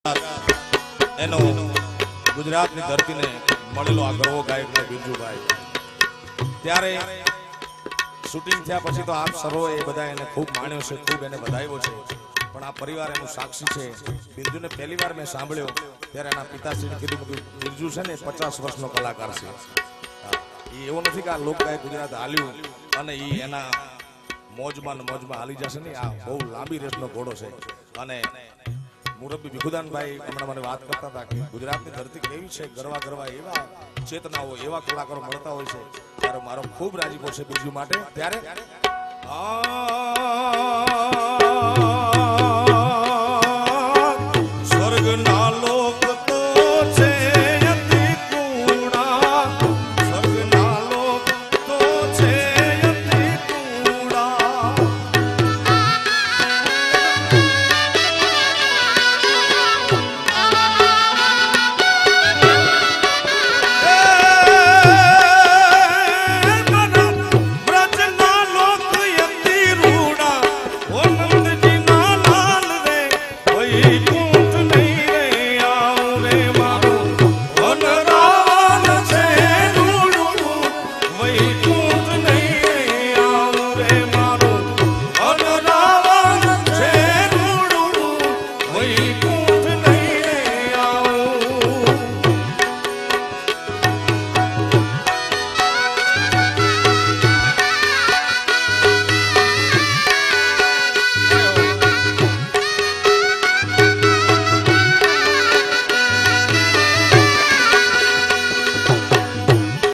એનો ગુજરાતની ધરતીને મળેલો આ ગર્વ ગાયક ને બિરજુભાઈ ત્યારે શૂટિંગ થયા પછી તો આપ સર્વે એ બધા એને ખૂબ માણ્યો છે, ખૂબ એને વધાવ્યો છે, પણ આ પરિવાર એનું સાક્ષી છે. બિરજુને પહેલી વાર મેં સાંભળ્યો ત્યારે એના પિતાશ્રીને કીધું કે બિરજુ છે ને 50 વર્ષનો કલાકાર છે. એ એવો નથી કે આ લોકગાયક ગુજરાત હાલ્યું અને એ એના મોજમાં હાલી જશે નહીં. આ બહુ લાંબી રેસનો ઘોડો છે. અને મુરબ્બી ભીખુદાનભાઈ હમણાં મને વાત કરતા હતા કે ગુજરાતની ધરતી કેવી છે, ગરવા એવા ચેતનાઓ એવા કલાકારો મળતા હોય છે. ત્યારે મારો ખૂબ રાજીપો છે બિરજુ માટે. ત્યારે સ્વર્ગના લોક તો છે અતિ કુણા, સ્વર્ગના લોક તો છે અતિ કુણા. Hey!